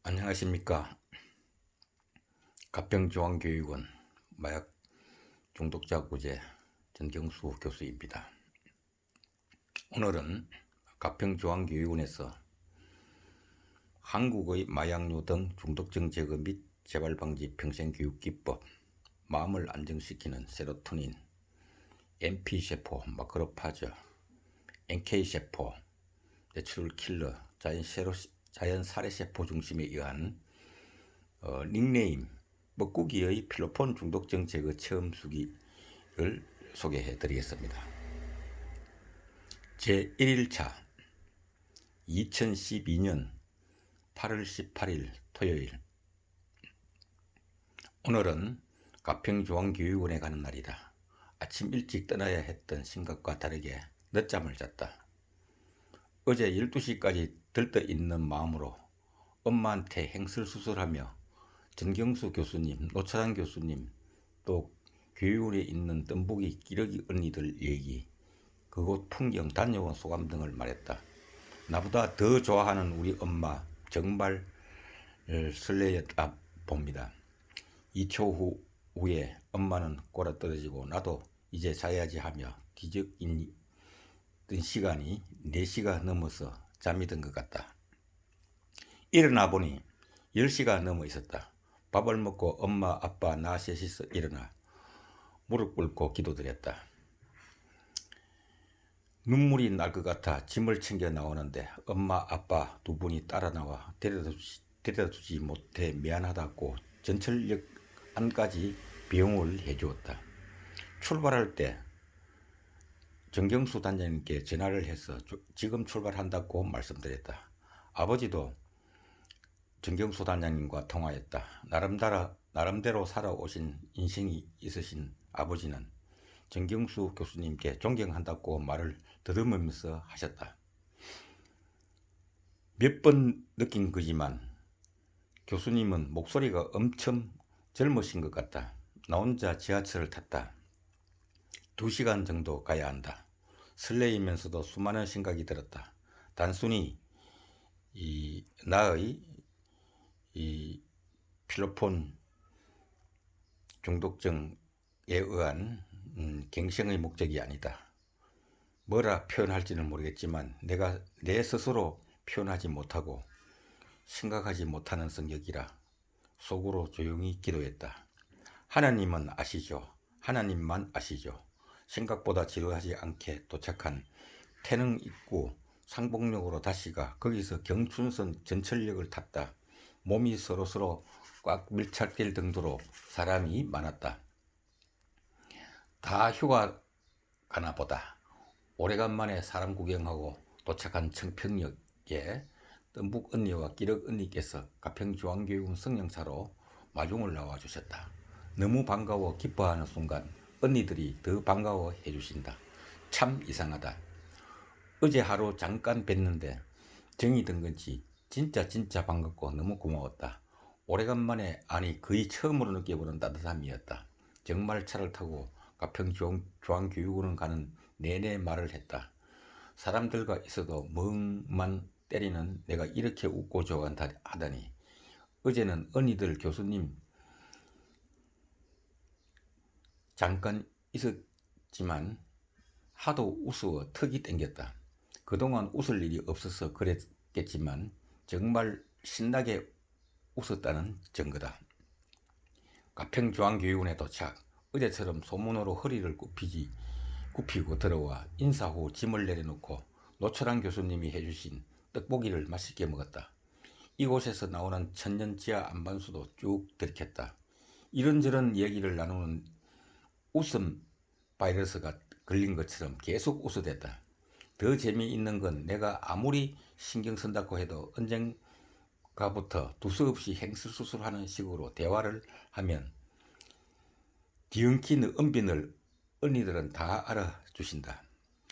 안녕하십니까. 가평중앙교육원 마약 중독자 구제 전경수 교수입니다. 오늘은 가평중앙교육원에서 한국의 마약류 등 중독성 제거 및 재발 방지 평생교육기법, 마음을 안정시키는 세로토닌, MP세포, 마크로파즈, NK세포, 내추럴 킬러, 자연 살해세포 중심에 의한 닉네임 뻐꾸기의 필로폰 중독성 제거 체험 수기를 소개해 드리겠습니다. 제1일차 2012년 8월 18일 토요일. 오늘은 가평중앙교육원에 가는 날이다. 아침 일찍 떠나야 했던 생각과 다르게 늦잠을 잤다. 어제 12시까지 들떠있는 마음으로 엄마한테 행설수설하며 전경수 교수님, 노철한 교수님, 또 교육원에 있는 뜸보기 기러기 언니들 얘기, 그곳 풍경, 다녀온 소감 등을 말했다. 나보다 더 좋아하는 우리 엄마 정말 설레었다 봅니다. 2초 후에 엄마는 꼬라떨어지고 나도 이제 자야지 하며 뒤적이던 시간이 4시가 넘어서 잠이 든 것 같다. 일어나 보니 10시가 넘어 있었다. 밥을 먹고 엄마, 아빠, 나 셋이서 일어나 무릎 꿇고 기도드렸다. 눈물이 날 것 같아 짐을 챙겨 나오는데 엄마, 아빠 두 분이 따라 나와 데려다주지 못해 미안하다고 전철역 안까지 비용을 해주었다. 출발할 때 정경수 단장님께 전화를 해서 지금 출발한다고 말씀드렸다. 아버지도 정경수 단장님과 통화했다. 나름대로 살아오신 인생이 있으신 아버지는 정경수 교수님께 존경한다고 말을 더듬으면서 하셨다. 몇 번 느낀 거지만 교수님은 목소리가 엄청 젊으신 것 같다. 나 혼자 지하철을 탔다. 2시간 정도 가야 한다. 설레이면서도 수많은 생각이 들었다. 단순히 나의 필로폰 중독증에 의한 갱생의 목적이 아니다. 뭐라 표현할지는 모르겠지만 내가 내 스스로 표현하지 못하고 생각하지 못하는 성격이라 속으로 조용히 기도했다. 하나님은 아시죠? 하나님만 아시죠? 생각보다 지루하지 않게 도착한 태릉 입구 상복역으로 다시가 거기서 경춘선 전철역을 탔다. 몸이 서로서로 꽉 밀착될 정도로 사람이 많았다. 다 휴가 가나 보다. 오래간만에 사람 구경하고 도착한 청평역에 뜸북 언니와 기력 언니께서 가평중앙교육원 성령차로 마중을 나와주셨다. 너무 반가워 기뻐하는 순간 언니들이 더 반가워 해주신다. 참 이상하다. 어제 하루 잠깐 뵀는데 정이 든 건지 진짜 반갑고 너무 고마웠다. 오래간만에 아니 거의 처음으로 느껴보는 따뜻함이었다. 정말 차를 타고 가평중앙교육원을 가는 내내 말을 했다. 사람들과 있어도 멍만 때리는 내가 이렇게 웃고 좋아한다 하다니. 어제는 언니들 교수님 잠깐 있었지만 하도 웃어 턱이 땡겼다. 그동안 웃을 일이 없어서 그랬겠지만 정말 신나게 웃었다는 증거다. 가평중앙교육원에 도착. 어제처럼 소문으로 허리를 굽히고 들어와 인사 후 짐을 내려놓고 노철한 교수님이 해주신 떡볶이를 맛있게 먹었다. 이곳에서 나오는 천년지하 안반수도 쭉 들켰다. 이런저런 얘기를 나누는 웃음 바이러스가 걸린 것처럼 계속 웃어댔다. 더 재미있는 건 내가 아무리 신경 쓴다고 해도 언젠가부터 두서없이 행설수설하는 식으로 대화를 하면 뒤엉킨 은빈을 언니들은 다 알아주신다.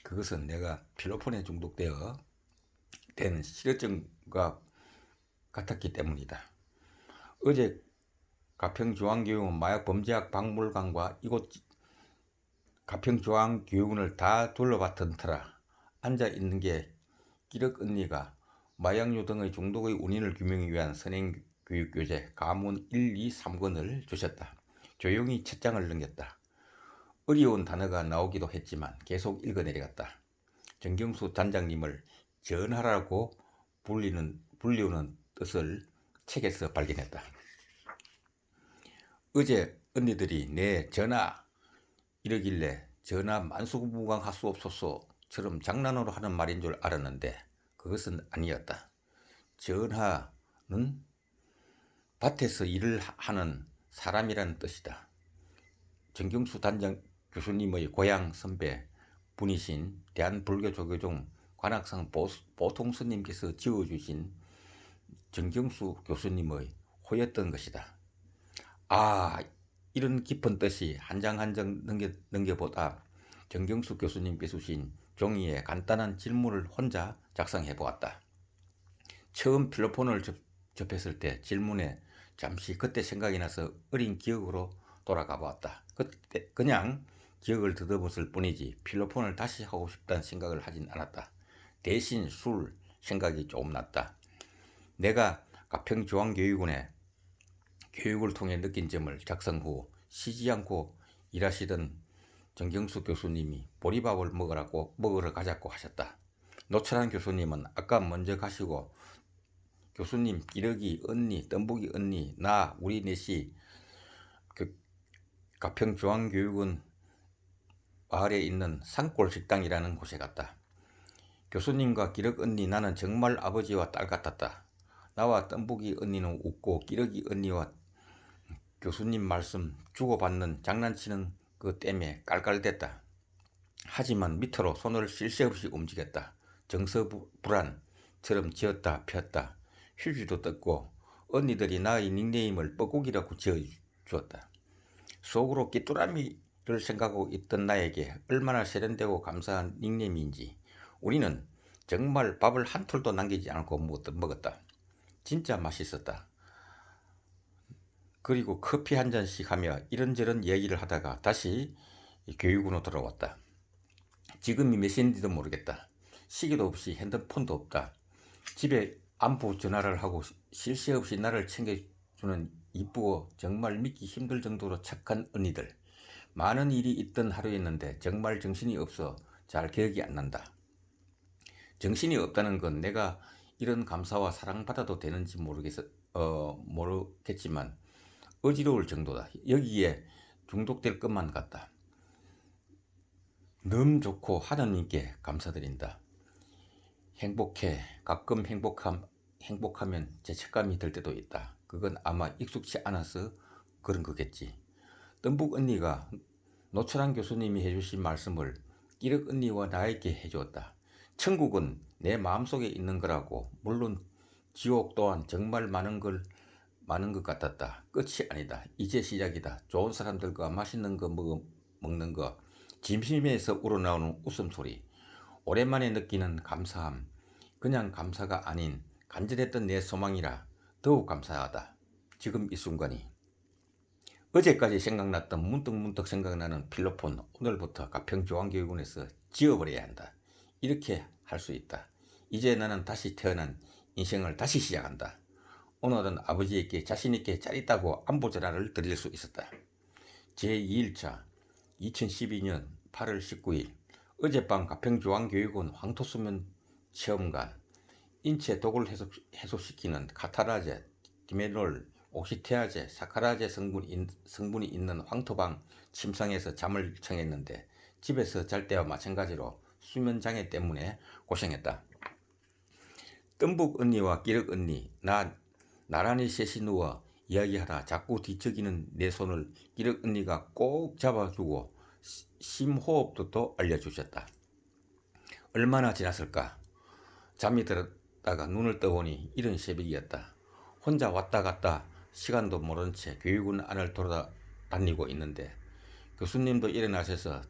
그것은 내가 필로폰에 중독되어 된 실효증과 같았기 때문이다. 어제 가평중앙교육원 마약범죄학 박물관과 이곳 가평중앙교육원을 다 둘러봤던 터라 앉아있는 게 기력 언니가 마약류 등의 중독의 원인을 규명하기 위한 선행교육교재 가문 1, 2, 3권을 주셨다. 조용히 첫 장을 넘겼다. 어려운 단어가 나오기도 했지만 계속 읽어내려갔다. 정경수 단장님을 전하라고 불리우는 뜻을 책에서 발견했다. 어제 언니들이 내 전하 이러길래 전하 만수무강하수옵소서처럼 장난으로 하는 말인 줄 알았는데 그것은 아니었다. 전하는 밭에서 일을 하는 사람이라는 뜻이다. 정경수 단장 교수님의 고향 선배 분이신 대한불교조계종 관악산 보통스님께서 지어주신 정경수 교수님의 호였던 것이다. 아, 이런 깊은 뜻이 한 장 한 장 넘겨보다 정경수 교수님께서 주신 종이에 간단한 질문을 혼자 작성해 보았다. 처음 필로폰을 접했을 때 질문에 잠시 그때 생각이 나서 어린 기억으로 돌아가 보았다. 그때 그냥 기억을 더듬었을 뿐이지 필로폰을 다시 하고 싶다는 생각을 하진 않았다. 대신 술 생각이 조금 났다. 내가 가평중앙교육원에 교육을 통해 느낀 점을 작성 후 쉬지 않고 일하시던 정경수 교수님이 보리밥을 먹으러 가자고 하셨다. 노철한 교수님은 아까 먼저 가시고 교수님, 기러기 언니, 덤북이 언니, 나, 우리 넷이 가평중앙교육원 마을에 있는 산골 식당이라는 곳에 갔다. 교수님과 기러기 언니 나는 정말 아버지와 딸 같았다. 나와 덤북이 언니는 웃고 기러기 언니와 교수님 말씀 주고받는 장난치는 그 땜에 깔깔댔다. 하지만 밑으로 손을 쉴 새 없이 움직였다. 정서불안처럼 지었다 폈다. 휴지도 떴고 언니들이 나의 닉네임을 뻐꾸기라고 지어주었다. 속으로 끼뚜라미를 생각하고 있던 나에게 얼마나 세련되고 감사한 닉네임인지 우리는 정말 밥을 한 톨도 남기지 않고 먹었다. 진짜 맛있었다. 그리고 커피 한 잔씩 하며 이런저런 얘기를 하다가 다시 교육원으로 돌아왔다. 지금이 몇 시인지도 모르겠다. 시계도 없이 핸드폰도 없다. 집에 안부 전화를 하고 쉴 새 없이 나를 챙겨주는 이쁘고 정말 믿기 힘들 정도로 착한 언니들. 많은 일이 있던 하루였는데 정말 정신이 없어 잘 기억이 안 난다. 정신이 없다는 건 내가 이런 감사와 사랑받아도 되는지 모르겠지만 어지러울 정도다. 여기에 중독될 것만 같다. 너무 좋고 하나님께 감사드린다. 행복해. 가끔 행복하면 죄책감이 들 때도 있다. 그건 아마 익숙치 않아서 그런 거겠지. 덤북 언니가 노철한 교수님이 해주신 말씀을 끼륵 언니와 나에게 해주었다. 천국은 내 마음속에 있는 거라고. 물론 지옥 또한 정말 많은 것 같았다. 끝이 아니다. 이제 시작이다. 좋은 사람들과 맛있는 거 먹는 거, 진심에서 우러나오는 웃음소리, 오랜만에 느끼는 감사함, 그냥 감사가 아닌 간절했던 내 소망이라 더욱 감사하다. 지금 이 순간이. 어제까지 생각났던 문득문득 생각나는 필로폰 오늘부터 가평중앙교육원에서 지워버려야 한다. 이렇게 할 수 있다. 이제 나는 다시 태어난 인생을 다시 시작한다. 오늘은 아버지에게 자신있게 짜릿하고 안부 전화를 드릴 수 있었다. 제2일차 2012년 8월 19일 어젯밤 가평중앙교육원 황토수면 체험관 인체 독을 해소시키는 카타라제, 디메놀, 옥시테아제, 사카라제 성분이 있는 황토방 침상에서 잠을 청했는데 집에서 잘 때와 마찬가지로 수면장애 때문에 고생했다. 뜸북 언니와 끼륵 언니, 나란히 셋이 누워 이야기하다 자꾸 뒤척이는 내 손을 끼륵 언니가 꼭 잡아주고 심호흡도 또 알려주셨다. 얼마나 지났을까? 잠이 들었다가 눈을 떠보니 이른 새벽이었다. 혼자 왔다 갔다 시간도 모른 채 교육원 안을 돌아다니고 있는데 교수님도 일어나셔서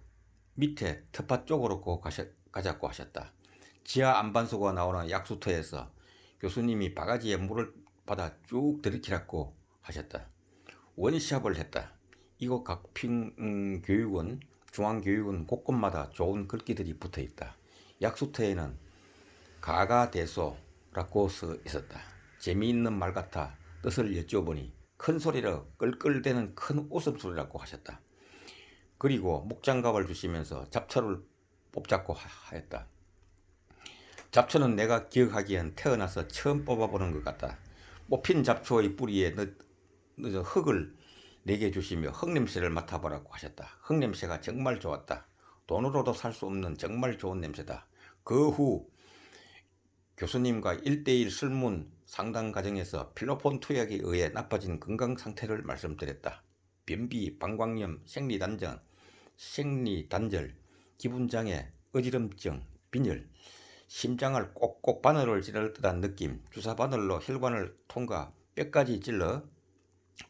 밑에 텃밭 쪽으로 꼭 가자고 하셨다. 지하 안반수가 나오는 약수터에서 교수님이 바가지에 물을 받아 쭉 들이키라고 하셨다. 원시합을 했다. 이곳 가평교육원, 중앙교육원 곳곳마다 좋은 글귀들이 붙어있다. 약수터에는 가가대소, 라고 써 있었다. 재미있는 말 같아 뜻을 여쭤보니 큰 소리로 끌끌대는 큰 웃음소리라고 하셨다. 그리고 목장갑을 주시면서 잡초를 뽑자고 하였다. 잡초는 내가 기억하기엔 태어나서 처음 뽑아보는 것 같다. 뽑힌 잡초의 뿌리에 늦은 흙을 내게 주시며 흙냄새를 맡아보라고 하셨다. 흙냄새가 정말 좋았다. 돈으로도 살 수 없는 정말 좋은 냄새다. 그 후 교수님과 1:1 설문 상담 과정에서 필로폰 투약에 의해 나빠진 건강 상태를 말씀드렸다. 변비, 방광염, 생리단절, 기분장애, 어지럼증, 빈혈, 심장을 꼭꼭 바늘을 찌를 듯한 느낌, 주사 바늘로 혈관을 통과 뼈까지 찔러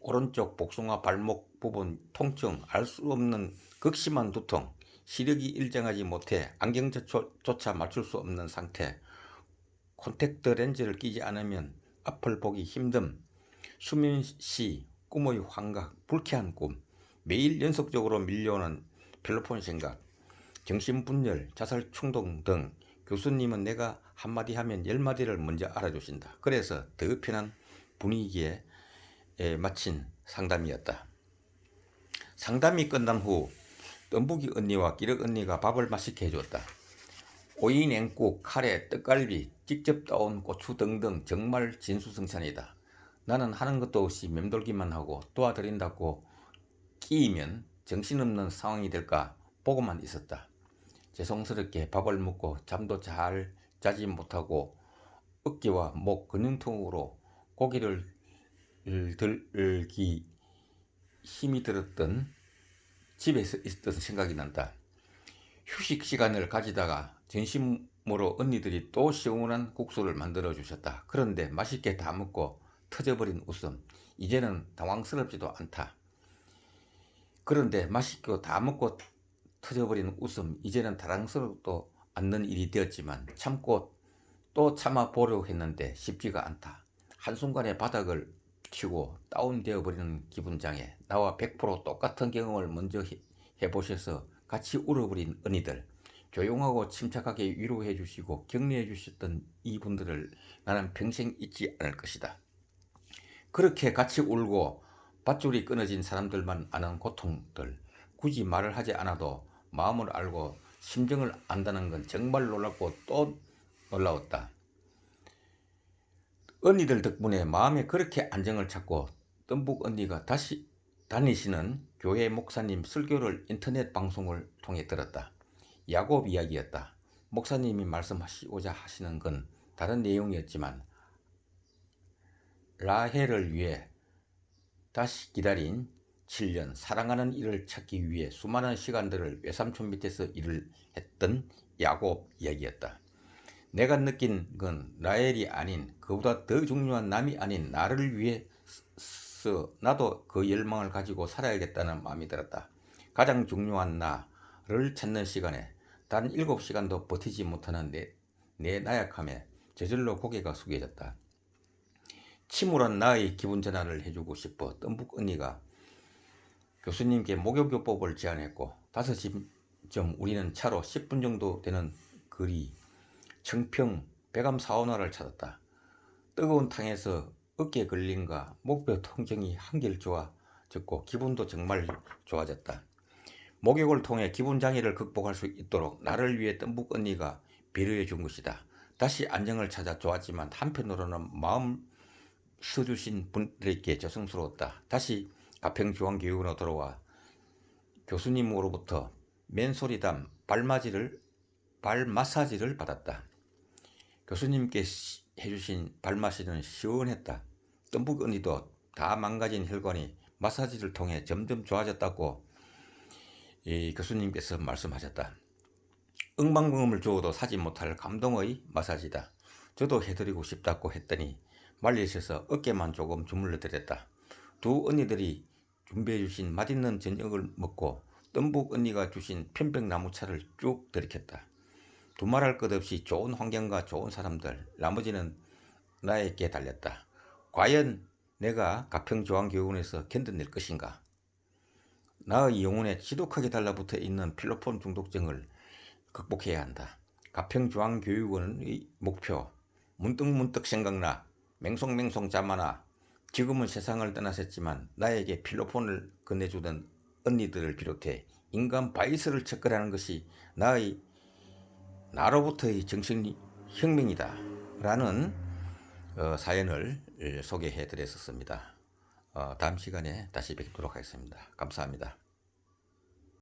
오른쪽 복숭아 발목 부분 통증, 알 수 없는 극심한 두통, 시력이 일정하지 못해 안경조차 맞출 수 없는 상태, 콘택트 렌즈를 끼지 않으면 앞을 보기 힘듦, 수면시, 꿈의 환각, 불쾌한 꿈, 매일 연속적으로 밀려오는 필로폰 생각, 정신분열, 자살 충동 등 교수님은 내가 한마디 하면 10마디를 먼저 알아주신다. 그래서 더 편한 분위기에 마친 상담이었다. 상담이 끝난 후 뜸부기 언니와 기력 언니가 밥을 맛있게 해줬다. 오이 냉국, 카레, 떡갈비, 직접 따온 고추 등등 정말 진수성찬이다. 나는 하는 것도 없이 맴돌기만 하고 도와드린다고 끼이면 정신없는 상황이 될까 보고만 있었다. 죄송스럽게 밥을 먹고 잠도 잘 자지 못하고 어깨와 목 근육통으로 고기를 들기 힘이 들었던 집에서 있었던 생각이 난다. 휴식 시간을 가지다가 전심으로 언니들이 또 시원한 국수를 만들어 주셨다. 그런데 맛있게 다 먹고 터져버린 웃음. 이제는 당황스럽지도 않다. 그런데 맛있게 다 먹고 터져버린 웃음. 이제는 당황스럽지도 않는 일이 되었지만 참고 또 참아보려고 했는데 쉽지가 않다. 한순간에 바닥을 치고 다운되어 버리는 기분장애. 나와 100% 똑같은 경험을 먼저 해보셔서 같이 울어버린 언니들, 조용하고 침착하게 위로해 주시고 격려해 주셨던 이분들을 나는 평생 잊지 않을 것이다. 그렇게 같이 울고 밧줄이 끊어진 사람들만 아는 고통들, 굳이 말을 하지 않아도 마음을 알고 심정을 안다는 건 정말 놀랍고 또 놀라웠다. 언니들 덕분에 마음에 그렇게 안정을 찾고 뜸북 언니가 다시 다니시는 교회 목사님 설교를 인터넷 방송을 통해 들었다. 야곱 이야기였다. 목사님이 말씀하시고자 하시는 건 다른 내용이었지만 라헬을 위해 다시 기다린 7년 사랑하는 이를 찾기 위해 수많은 시간들을 외삼촌 밑에서 일을 했던 야곱 이야기였다. 내가 느낀 건 라헬이 아닌 그보다 더 중요한 남이 아닌 나를 위해서 나도 그 열망을 가지고 살아야겠다는 마음이 들었다. 가장 중요한 나를 찾는 시간에 단 7시간도 버티지 못하는 내 나약함에 저절로 고개가 숙여졌다. 침울한 나의 기분 전환을 해주고 싶어 뜸북 언니가 교수님께 목욕요법을 제안했고 5시쯤 우리는 차로 10분 정도 되는 거리 청평 백암 사우나를 찾았다. 뜨거운 탕에서 어깨 걸림과 목뼈 통증이 한결 좋아졌고 기분도 정말 좋아졌다. 목욕을 통해 기분 장애를 극복할 수 있도록 나를 위해 뜸북 언니가 배려해 준 것이다. 다시 안정을 찾아 좋았지만 한편으로는 마음 써주신 분들에게 죄송스러웠다. 다시 가평중앙교육원으로 돌아와 교수님으로부터 맨소리담 발 마사지를 받았다. 교수님께 해주신 발 마사지는 시원했다. 뜸북 언니도 다 망가진 혈관이 마사지를 통해 점점 좋아졌다고 교수님께서 말씀하셨다. 억만금을 주어도 사지 못할 감동의 마사지다. 저도 해드리고 싶다고 했더니 말리셔서 어깨만 조금 주물러 드렸다. 두 언니들이 준비해 주신 맛있는 저녁을 먹고 뜸북 언니가 주신 편백나무차를 쭉 들이켰다. 두말할 것 없이 좋은 환경과 좋은 사람들, 나머지는 나에게 달렸다. 과연 내가 가평중앙교육원에서 견뎌낼 것인가? 나의 영혼에 지독하게 달라붙어 있는 필로폰 중독증을 극복해야 한다. 가평중앙교육원의 목표, 문득문득 생각나 맹송맹송 잠아나 지금은 세상을 떠나셨지만 나에게 필로폰을 건네주던 언니들을 비롯해 인간 바이스를 척거라는 것이 나로부터의 정신혁명이다 라는 사연을 소개해 드렸었습니다. 다음 시간에 다시 뵙도록 하겠습니다. 감사합니다.